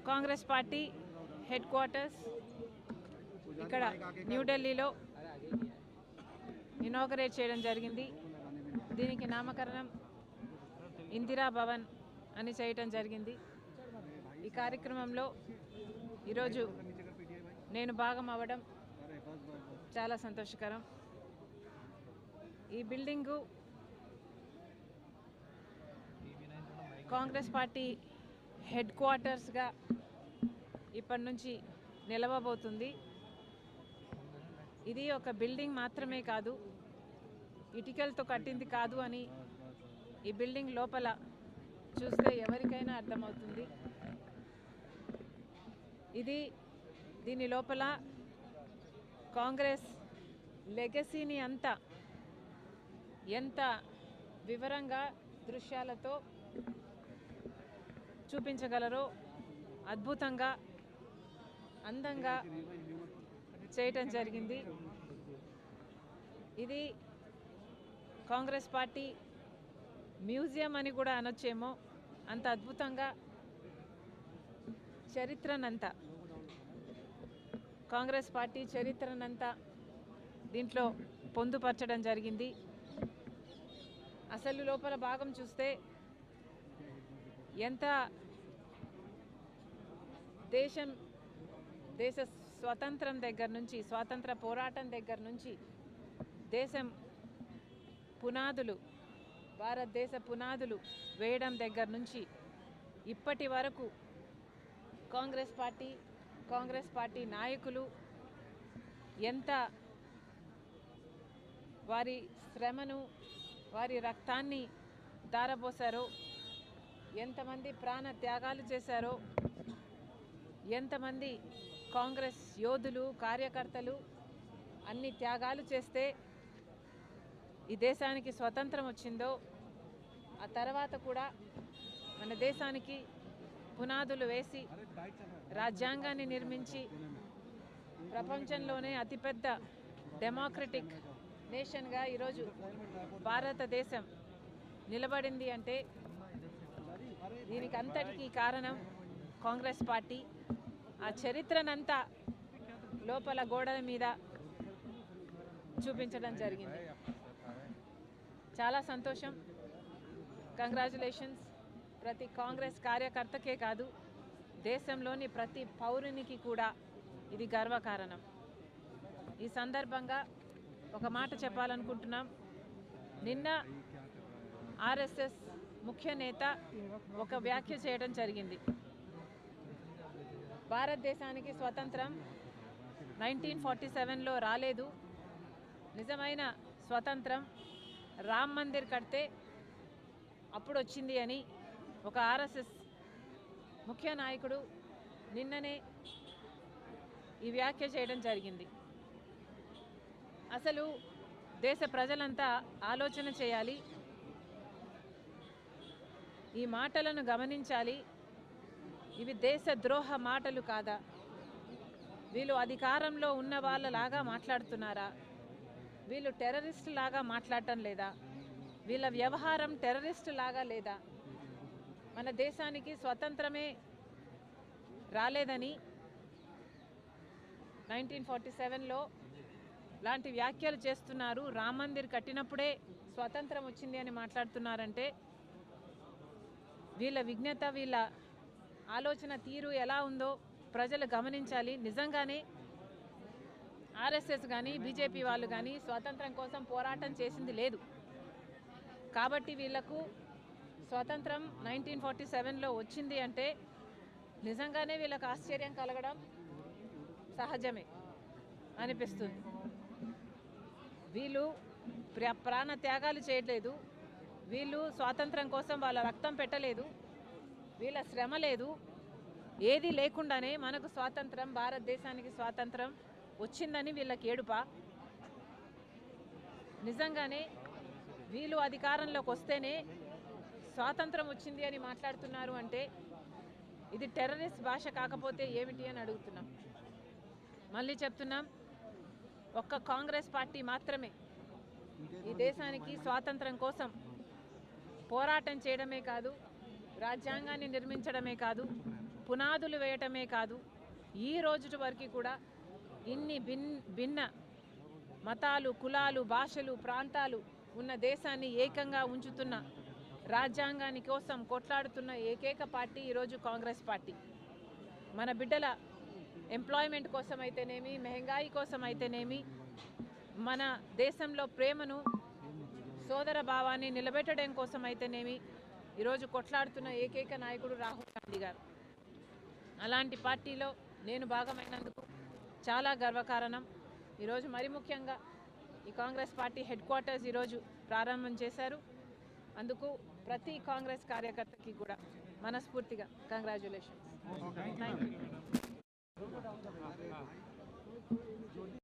Congress party head quarters ఇక్కడ న్యూఢిల్లీలో inaugurate చేయడం జరిగింది. దీనికి నామకరణం ఇందిరా భవన్ అని చేయటం జరిగింది. ఈ కార్యక్రమంలో ఈరోజు నేను భాగం అవ్వడం చాలా సంతోషకరం. ఈ బిల్డింగు కాంగ్రెస్ పార్టీ హెడ్ క్వార్టర్స్గా ఇప్పటి నుంచి నిలవబోతుంది. ఇది ఒక బిల్డింగ్ మాత్రమే కాదు, ఇటుకలతో కట్టింది కాదు అని ఈ బిల్డింగ్ లోపల చూస్తే ఎవరికైనా అర్థమవుతుంది. దీని లోపల కాంగ్రెస్ లెగసీని అంతా ఎంత వివరంగా దృశ్యాలతో చూపించగలరో అద్భుతంగా అందంగా చేయటం జరిగింది. ఇది కాంగ్రెస్ పార్టీ మ్యూజియం అని కూడా అనొచ్చేమో, అంత అద్భుతంగా చరిత్రనంతా కాంగ్రెస్ పార్టీ చరిత్రనంతా దీంట్లో పొందుపరచడం జరిగింది. అసలు లోపల భాగం చూస్తే ఎంత దేశ స్వతంత్రం దగ్గర నుంచి, స్వాతంత్ర పోరాటం దగ్గర నుంచి, దేశం పునాదులు, భారతదేశ పునాదులు వేయడం దగ్గర నుంచి ఇప్పటి వరకు కాంగ్రెస్ పార్టీ నాయకులు ఎంత వారి శ్రమను, వారి రక్తాన్ని ధారపోసారో, ఎంతమంది ప్రాణ త్యాగాలు చేశారో, ఎంతమంది కాంగ్రెస్ యోధులు, కార్యకర్తలు అన్ని త్యాగాలు చేస్తే ఈ దేశానికి స్వతంత్రం వచ్చిందో, ఆ తర్వాత కూడా మన దేశానికి పునాదులు వేసి రాజ్యాంగాన్ని నిర్మించి ప్రపంచంలోనే అతిపెద్ద డెమోక్రటిక్ నేషన్గా ఈరోజు భారతదేశం నిలబడింది అంటే దీనికి అంతటికీ కారణం కాంగ్రెస్ పార్టీ. ఆ చరిత్రనంతా లోపల గోడల మీద చూపించడం జరిగింది. చాలా సంతోషం. కంగ్రాచులేషన్స్. ప్రతి కాంగ్రెస్ కార్యకర్తకే కాదు, దేశంలోని ప్రతి పౌరునికి కూడా ఇది గర్వకారణం. ఈ సందర్భంగా ఒక మాట చెప్పాలనుకుంటున్నాం. నిన్న ఆర్ఎస్ఎస్ ముఖ్య నేత ఒక వ్యాఖ్య చేయడం జరిగింది. భారతదేశానికి స్వతంత్రం 1947లో రాలేదు, నిజమైన స్వతంత్రం రామ్ మందిర్ కడితే అప్పుడు వచ్చింది అని ఒక ఆర్ఎస్ఎస్ ముఖ్య నాయకుడు నిన్ననే ఈ వ్యాఖ్య చేయడం జరిగింది. అసలు దేశ ప్రజలంతా ఆలోచన చేయాలి, ఈ మాటలను గమనించాలి. ఇవి దేశద్రోహ మాటలు కాదా? వీళ్ళు అధికారంలో ఉన్న వాళ్ళలాగా మాట్లాడుతున్నారా? వీళ్ళు టెర్రరిస్ట్ లాగా మాట్లాడటం లేదా? వీళ్ళ వ్యవహారం టెర్రరిస్ట్ లాగా లేదా? మన దేశానికి స్వతంత్రమే రాలేదని 1947లో లాంటి వ్యాఖ్యలు చేస్తున్నారు. రామ్ మందిర్ కట్టినప్పుడే స్వతంత్రం వచ్చింది అని మాట్లాడుతున్నారంటే వీళ్ళ విజ్ఞత, వీళ్ళ ఆలోచన తీరు ఎలా ఉందో ప్రజలు గమనించాలి. నిజంగానే ఆర్ఎస్ఎస్ కానీ బీజేపీ వాళ్ళు కానీ స్వాతంత్రం కోసం పోరాటం చేసింది లేదు కాబట్టి వీళ్లకు స్వాతంత్రం 1947లో వచ్చింది అంటే నిజంగానే వీళ్ళకు ఆశ్చర్యం కలగడం సహజమే అనిపిస్తుంది. వీళ్ళు ప్రాణ త్యాగాలు చేయట్లేదు, వీళ్ళు స్వాతంత్రం కోసం వాళ్ళ రక్తం పెట్టలేదు, వీళ్ళ శ్రమ లేదు, ఏది లేకుండానే మనకు స్వాతంత్రం, భారతదేశానికి స్వాతంత్రం వచ్చిందని వీళ్ళకి ఏడుపా? నిజంగానే వీళ్ళు అధికారంలోకి వస్తేనే స్వాతంత్రం వచ్చింది అని మాట్లాడుతున్నారు అంటే ఇది టెర్రరిస్ట్ భాష కాకపోతే ఏమిటి అని అడుగుతున్నాం. మళ్ళీ చెప్తున్నాం, ఒక్క కాంగ్రెస్ పార్టీ మాత్రమే ఈ దేశానికి స్వాతంత్రం కోసం పోరాటం చేయడమే కాదు, రాజ్యాంగాన్ని నిర్మించడమే కాదు, పునాదులు వేయటమే కాదు ఈ రోజు వరకు కూడా ఇన్ని భిన్న మతాలు, కులాలు, భాషలు, ప్రాంతాలు ఉన్న దేశాన్ని ఏకంగా ఉంచుతున్న, రాజ్యాంగాని కోసం కొట్లాడుతున్న ఏకైక పార్టీ ఈరోజు కాంగ్రెస్ పార్టీ. మన బిడ్డల ఎంప్లాయ్మెంట్ కోసం అయితేనేమి, మెహంగాయి కోసం అయితేనేమి, మన దేశంలో ప్రేమను, సోదర భావాన్ని నిలబెట్టడం కోసం అయితేనేమి ఈరోజు కొట్లాడుతున్న ఏకైక నాయకుడు రాహుల్ గాంధీ గారు. అలాంటి పార్టీలో నేను భాగమైనందుకు చాలా గర్వకారణం. ఈరోజు మరి ముఖ్యంగా ఈ కాంగ్రెస్ పార్టీ హెడ్ క్వార్టర్స్ ఈరోజు ప్రారంభం చేశారు. అందుకు ప్రతి కాంగ్రెస్ కార్యకర్తకి కూడా మనస్ఫూర్తిగా కంగ్రాచ్యులేషన్స్. Thank you.